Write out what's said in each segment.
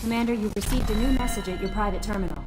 Commander, you've received a new message at your private terminal.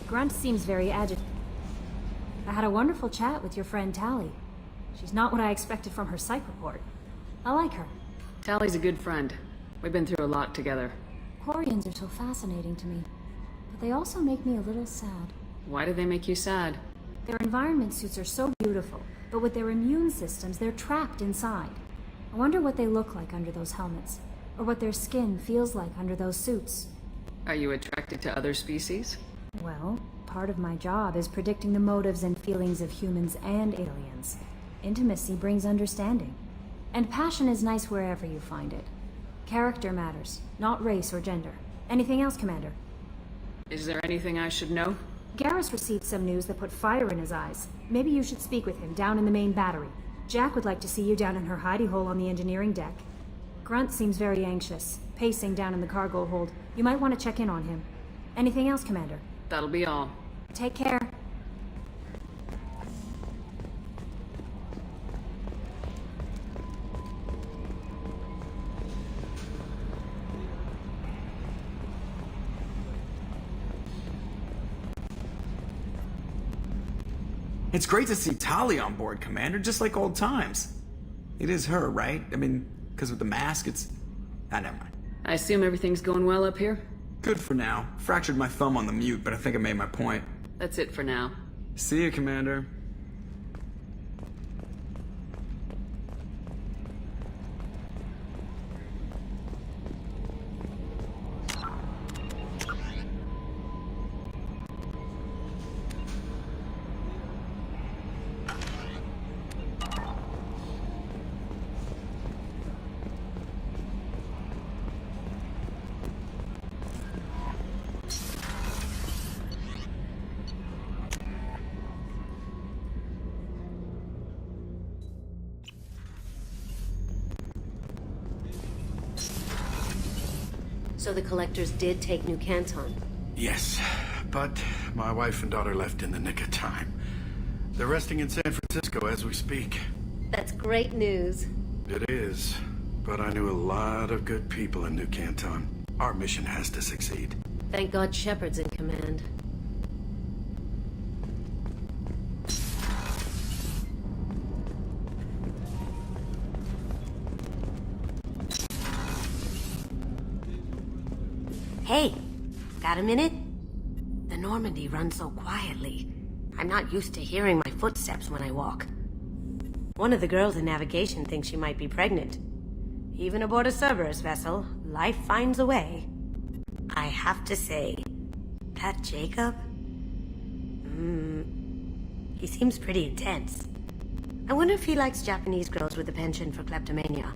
Grunt seems very agitated. I had a wonderful chat with your friend Tally. She's not what I expected from her psych report. I like her. Tally's a good friend. We've been through a lot together. Quarians are so fascinating to me, but they also make me a little sad. Why do they make you sad? Their environment suits are so beautiful, but with their immune systems, they're trapped inside. I wonder what they look like under those helmets, or what their skin feels like under those suits. Are you attracted to other species? Well, part of my job is predicting the motives and feelings of humans and aliens. Intimacy brings understanding. And passion is nice wherever you find it. Character matters, not race or gender. Anything else, Commander? Is there anything I should know? Garrus received some news that put fire in his eyes. Maybe you should speak with him down in the main battery. Jack would like to see you down in her hidey hole on the engineering deck. Grunt seems very anxious, pacing down in the cargo hold. You might want to check in on him. Anything else, Commander? That'll be all. Take care. It's great to see Tali on board, Commander, just like old times. It is her, right? I mean, because with the mask, it's... never mind. I assume everything's going well up here? Good for now. Fractured my thumb on the mute, but I think I made my point. That's it for now. See you, Commander. So the Collectors did take New Canton? Yes, but my wife and daughter left in the nick of time. They're resting in San Francisco as we speak. That's great news. It is, but I knew a lot of good people in New Canton. Our mission has to succeed. Thank God Shepard's in command. Hey, got a minute? The Normandy runs so quietly. I'm not used to hearing my footsteps when I walk. One of the girls in navigation thinks she might be pregnant. Even aboard a Cerberus vessel, life finds a way. I have to say, that Jacob? He seems pretty intense. I wonder if he likes Japanese girls with a penchant for kleptomania.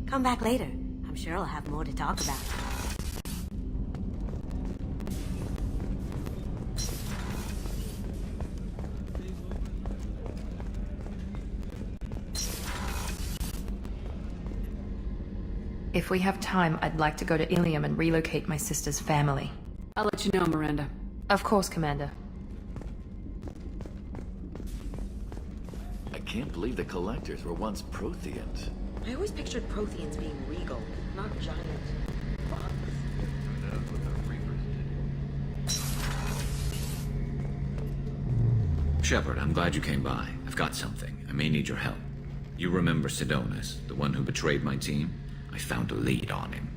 Come back later. I'm sure I'll have more to talk about. If we have time, I'd like to go to Ilium and relocate my sister's family. I'll let you know, Miranda. Of course, Commander. I can't believe the Collectors were once Protheans. I always pictured Protheans being regal, not giant bugs. That's what the Reapers did. Shepard, I'm glad you came by. I've got something. I may need your help. You remember Sidonus, the one who betrayed my team? I found a lead on him.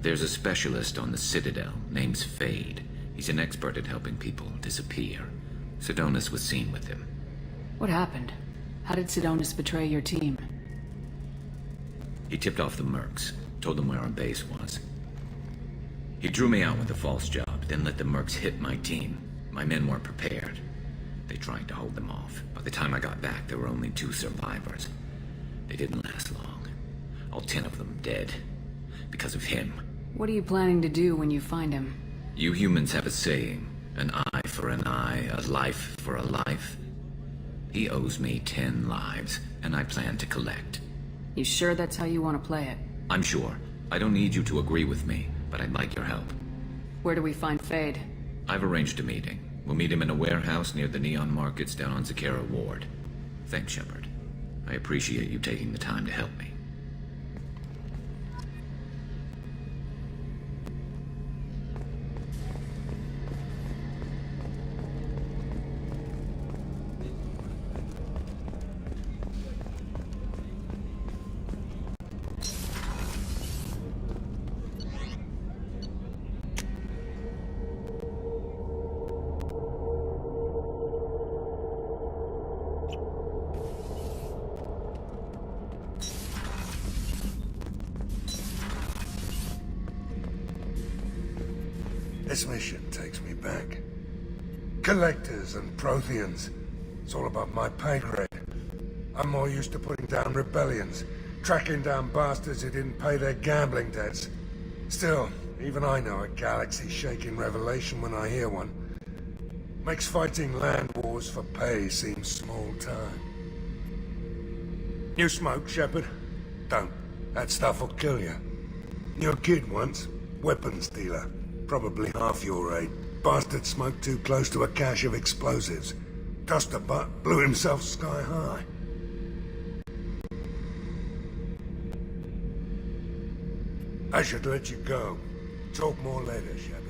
There's a specialist on the Citadel, name's Fade. He's an expert at helping people disappear. Sidonus was seen with him. What happened? How did Sidonus betray your team? He tipped off the mercs. Told them where our base was. He drew me out with a false job, then let the mercs hit my team. My men weren't prepared. They tried to hold them off. By the time I got back, there were only 2 survivors. They didn't last long. All 10 of them dead. Because of him. What are you planning to do when you find him? You humans have a saying. An eye for an eye, a life for a life. He owes me 10 lives, and I plan to collect. You sure that's how you want to play it? I'm sure. I don't need you to agree with me, but I'd like your help. Where do we find Fade? I've arranged a meeting. We'll meet him in a warehouse near the Neon Markets down on Zakera Ward. Thanks, Shepard. I appreciate you taking the time to help me. This mission takes me back. Collectors and Protheans. It's all above my pay grade. I'm more used to putting down rebellions, tracking down bastards who didn't pay their gambling debts. Still, even I know a galaxy-shaking revelation when I hear one. Makes fighting land wars for pay seem small time. You smoke, Shepard? Don't. That stuff will kill you. You're a kid once. Weapons dealer. Probably half your age. Bastard smoked too close to a cache of explosives. Tossed a butt, blew himself sky high. I should let you go. Talk more later, Shepard.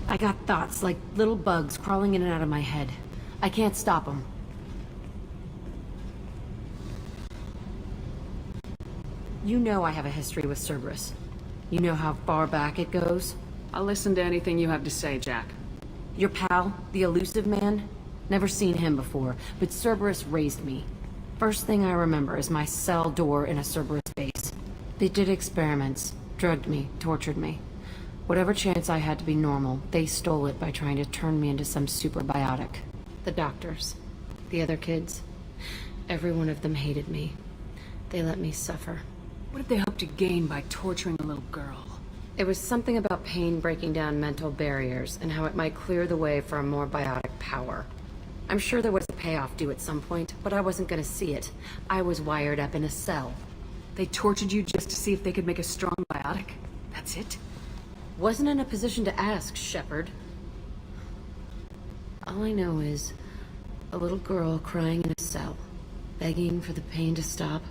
I got thoughts like little bugs crawling in and out of my head. I can't stop them. You know I have a history with Cerberus. You know how far back it goes? I'll listen to anything you have to say, Jack. Your pal, the elusive man? Never seen him before, but Cerberus raised me. First thing I remember is my cell door in a Cerberus base. They did experiments, drugged me, tortured me. Whatever chance I had to be normal, they stole it by trying to turn me into some super biotic. The doctors, the other kids, every one of them hated me. They let me suffer. What did they hope to gain by torturing a little girl? It was something about pain breaking down mental barriers and how it might clear the way for a more biotic power. I'm sure there was a payoff due at some point, but I wasn't gonna see it. I was wired up in a cell. They tortured you just to see if they could make a strong biotic? That's it? Wasn't in a position to ask, Shepard. All I know is a little girl crying in a cell, begging for the pain to stop.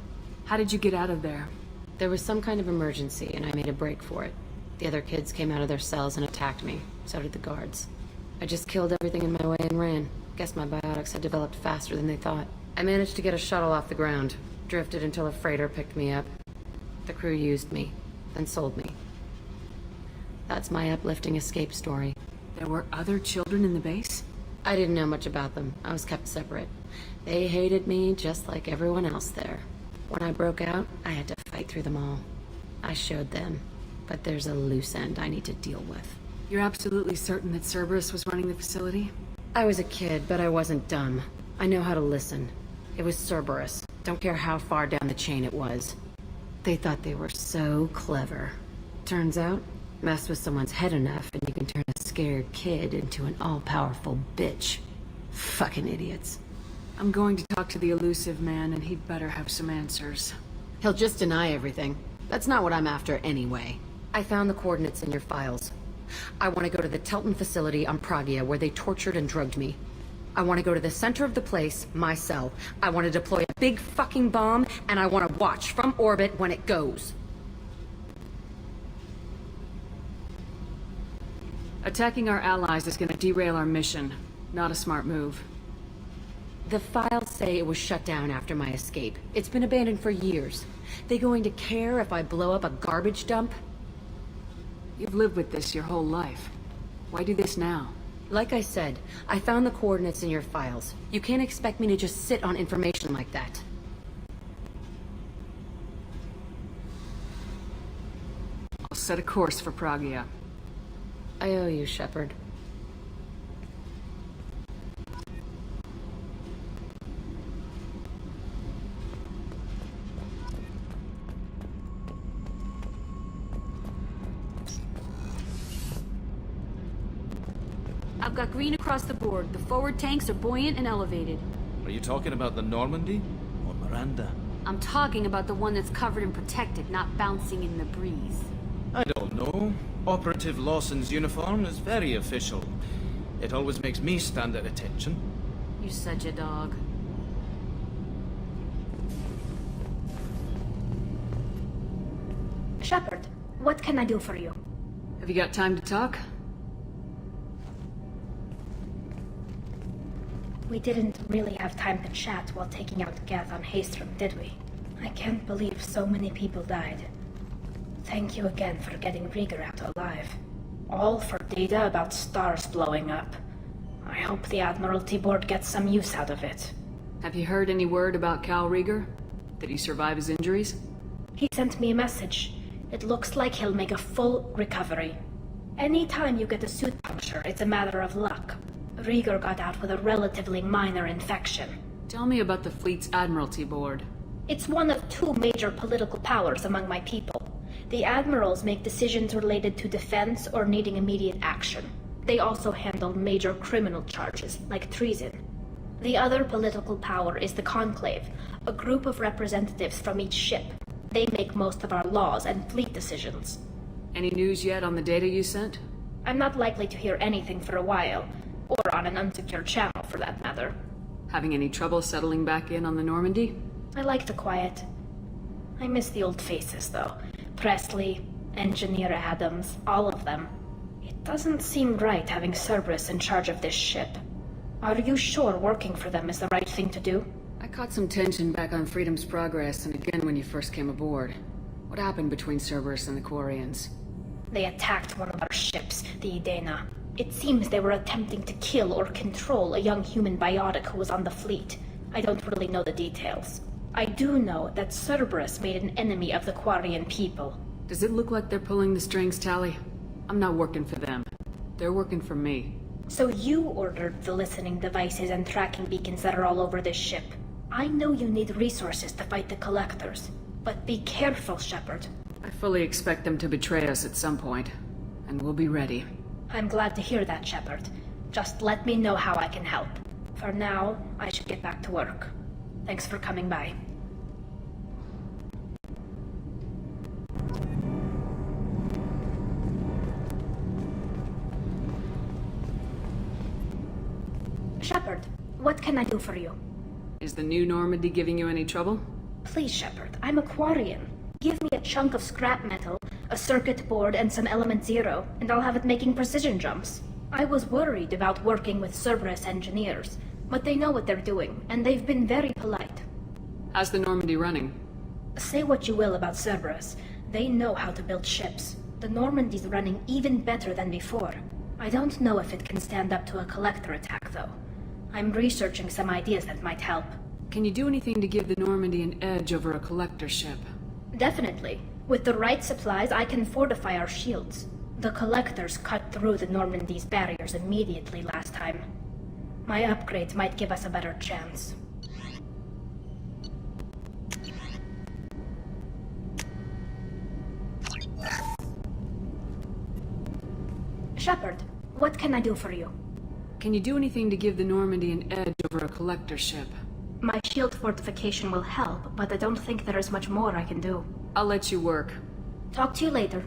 How did you get out of there? There was some kind of emergency, and I made a break for it. The other kids came out of their cells and attacked me. So did the guards. I just killed everything in my way and ran. Guess my biotics had developed faster than they thought. I managed to get a shuttle off the ground. Drifted until a freighter picked me up. The crew used me, then sold me. That's my uplifting escape story. There were other children in the base? I didn't know much about them. I was kept separate. They hated me just like everyone else there. When I broke out, I had to fight through them all. I showed them, but there's a loose end I need to deal with. You're absolutely certain that Cerberus was running the facility? I was a kid, but I wasn't dumb. I know how to listen. It was Cerberus. Don't care how far down the chain it was. They thought they were so clever. Turns out, mess with someone's head enough and you can turn a scared kid into an all-powerful bitch. Fucking idiots. I'm going to talk to the elusive man, and he'd better have some answers. He'll just deny everything. That's not what I'm after anyway. I found the coordinates in your files. I want to go to the Telton facility on Pragia where they tortured and drugged me. I want to go to the center of the place, my cell. I want to deploy a big fucking bomb, and I want to watch from orbit when it goes. Attacking our allies is going to derail our mission. Not a smart move. The files say it was shut down after my escape. It's been abandoned for years. They going to care if I blow up a garbage dump? You've lived with this your whole life. Why do this now? Like I said, I found the coordinates in your files. You can't expect me to just sit on information like that. I'll set a course for Pragia. I owe you, Shepard. I've got green across the board. The forward tanks are buoyant and elevated. Are you talking about the Normandy? Or Miranda? I'm talking about the one that's covered and protected, not bouncing in the breeze. I don't know. Operative Lawson's uniform is very official. It always makes me stand at attention. You're such a dog. Shepard, what can I do for you? Have you got time to talk? We didn't really have time to chat while taking out Gath on Haestrom, did we? I can't believe so many people died. Thank you again for getting Rieger out alive. All for data about stars blowing up. I hope the Admiralty Board gets some use out of it. Have you heard any word about Cal Rieger? Did he survive his injuries? He sent me a message. It looks like he'll make a full recovery. Anytime you get a suit puncture, it's a matter of luck. Rieger got out with a relatively minor infection. Tell me about the fleet's Admiralty Board. It's one of two major political powers among my people. The admirals make decisions related to defense or needing immediate action. They also handle major criminal charges, like treason. The other political power is the Conclave, a group of representatives from each ship. They make most of our laws and fleet decisions. Any news yet on the data you sent? I'm not likely to hear anything for a while, or on an unsecured channel for that matter. Having any trouble settling back in on the Normandy? I like the quiet. I miss the old faces, though. Presley, Engineer Adams, all of them. It doesn't seem right having Cerberus in charge of this ship. Are you sure working for them is the right thing to do? I caught some tension back on Freedom's Progress and again when you first came aboard. What happened between Cerberus and the Quarians? They attacked one of our ships, the Edena. It seems they were attempting to kill or control a young human biotic who was on the fleet. I don't really know the details. I do know that Cerberus made an enemy of the Quarian people. Does it look like they're pulling the strings, Tali? I'm not working for them. They're working for me. So you ordered the listening devices and tracking beacons that are all over this ship. I know you need resources to fight the Collectors, but be careful, Shepard. I fully expect them to betray us at some point, and we'll be ready. I'm glad to hear that, Shepard. Just let me know how I can help. For now, I should get back to work. Thanks for coming by. Shepard, what can I do for you? Is the new Normandy giving you any trouble? Please, Shepard, I'm a Quarian. Give me a chunk of scrap metal, a circuit board, and some element zero, and I'll have it making precision jumps. I was worried about working with Cerberus engineers, but they know what they're doing, and they've been very polite. How's the Normandy running? Say what you will about Cerberus. They know how to build ships. The Normandy's running even better than before. I don't know if it can stand up to a Collector attack, though. I'm researching some ideas that might help. Can you do anything to give the Normandy an edge over a Collector ship? Definitely. With the right supplies, I can fortify our shields. The Collectors cut through the Normandy's barriers immediately last time. My upgrades might give us a better chance. Shepard, what can I do for you? Can you do anything to give the Normandy an edge over a Collector ship? My shield fortification will help, but I don't think there is much more I can do. I'll let you work. Talk to you later.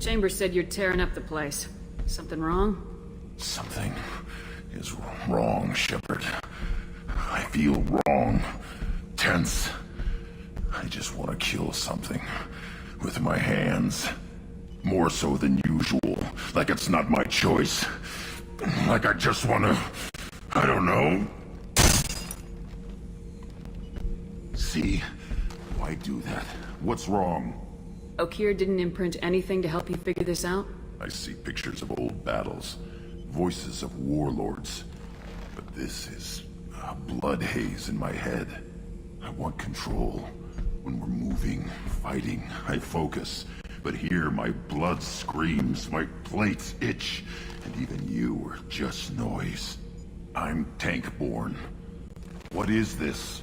Chambers said you're tearing up the place. Something wrong? Something is wrong, Shepard. I feel wrong. Tense. I just want to kill something. With my hands. More so than usual. Like it's not my choice. Like I just want to... I don't know. See? Why do that? What's wrong? Okeer didn't imprint anything to help you figure this out? I see pictures of old battles. Voices of warlords. But this is a blood haze in my head. I want control. When we're moving, fighting, I focus. But here my blood screams, my plates itch, and even you are just noise. I'm tank-born. What is this?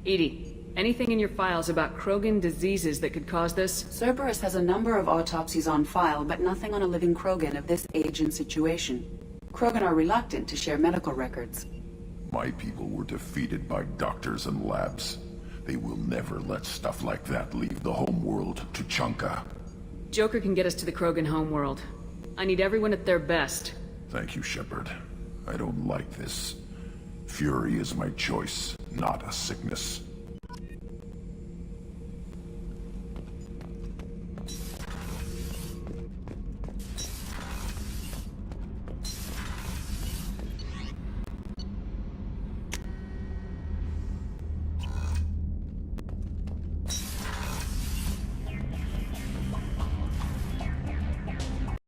Edie, anything in your files about Krogan diseases that could cause this? Cerberus has a number of autopsies on file, but nothing on a living Krogan of this age and situation. Krogan are reluctant to share medical records. My people were defeated by doctors and labs. They will never let stuff like that leave the homeworld to Chunka. Joker can get us to the Krogan homeworld. I need everyone at their best. Thank you, Shepard. I don't like this. Fury is my choice, not a sickness.